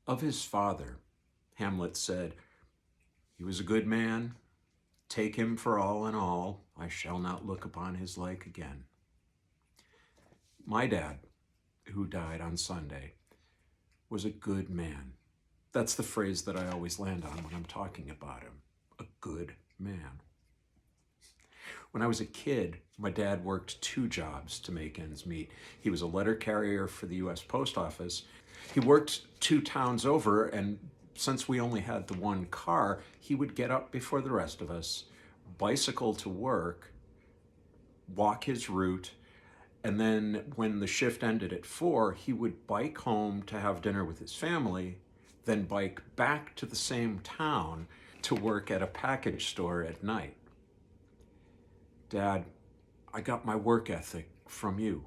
Of his father, Hamlet said, "He was a good man. Take him for all in all. I shall not look upon his like again." My dad, who died on Sunday, was a good man. That's the phrase that I always land on when I'm talking about him. A good man. When I was a kid, my dad worked 2 jobs to make ends meet. He was a letter carrier for the US Post Office. He worked 2 towns over, and since we only had the 1 car, he would get up before the rest of us, bicycle to work, walk his route, and then when the shift ended at 4, he would bike home to have dinner with his family, then bike back to the same town to work at a package store at night. Dad, I got my work ethic from you.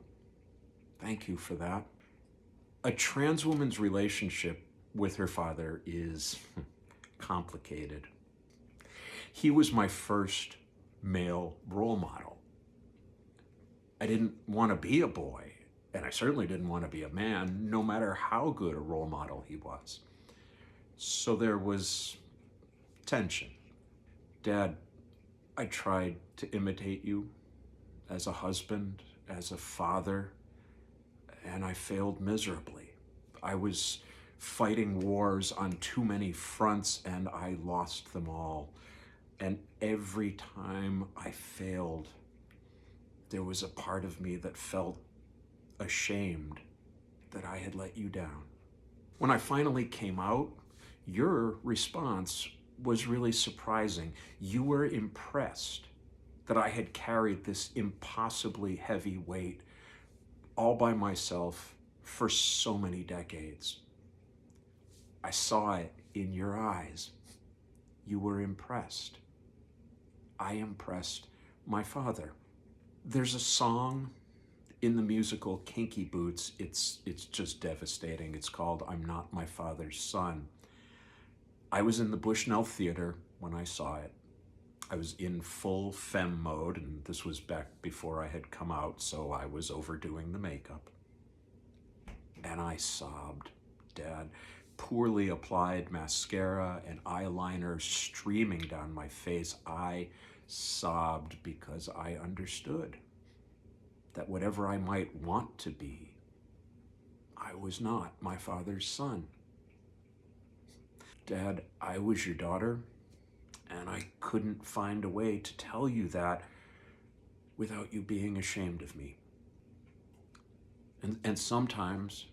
Thank you for that. A trans woman's relationship with her father is complicated. He was my first male role model. I didn't want to be a boy, and I certainly didn't want to be a man, no matter how good a role model he was. So there was tension. Dad, I tried to imitate you as a husband, as a father, and I failed miserably. I was fighting wars on too many fronts, and I lost them all. And every time I failed, there was a part of me that felt ashamed that I had let you down. When I finally came out, your response was really surprising. You were impressed that I had carried this impossibly heavy weight all by myself for so many decades. I saw it in your eyes. You were impressed. I impressed my father. There's a song in the musical Kinky Boots. It's just devastating. It's called "I'm Not My Father's Son." I was in the Bushnell Theater when I saw it. I was in full femme mode, and this was back before I had come out, so I was overdoing the makeup. And I sobbed, Dad. Poorly applied mascara and eyeliner streaming down my face. I sobbed because I understood that whatever I might want to be, I was not my father's son. Dad, I was your daughter, and I couldn't find a way to tell you that without you being ashamed of me. And sometimes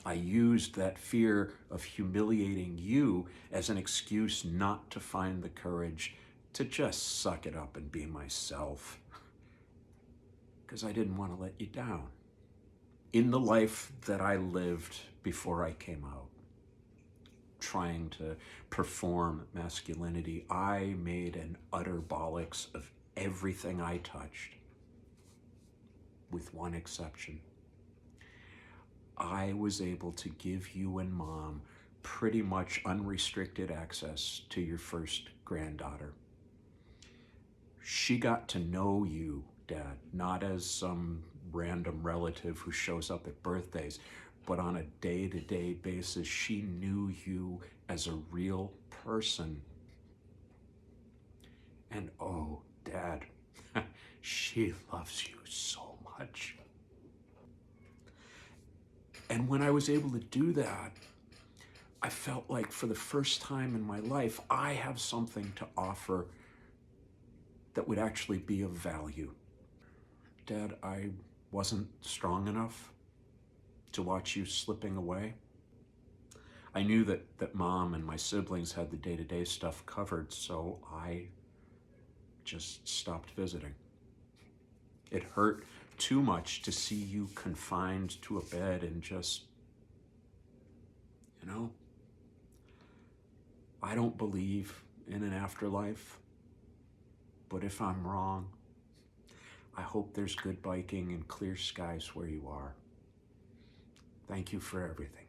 I used that fear of humiliating you as an excuse not to find the courage to just suck it up and be myself, because I didn't want to let you down. In the life that I lived before I came out, trying to perform masculinity, I made an utter bollocks of everything I touched, with one exception. I was able to give you and Mom pretty much unrestricted access to your first granddaughter. She got to know you, Dad, not as some random relative who shows up at birthdays, but on a day-to-day basis. She knew you as a real person. And oh, Dad, she loves you so much. And when I was able to do that, I felt like for the first time in my life, I have something to offer that would actually be of value. Dad, I wasn't strong enough to watch you slipping away. I knew that Mom and my siblings had the day-to-day stuff covered, so I just stopped visiting. It hurt too much to see you confined to a bed and just, I don't believe in an afterlife, but if I'm wrong, I hope there's good biking and clear skies where you are. Thank you for everything.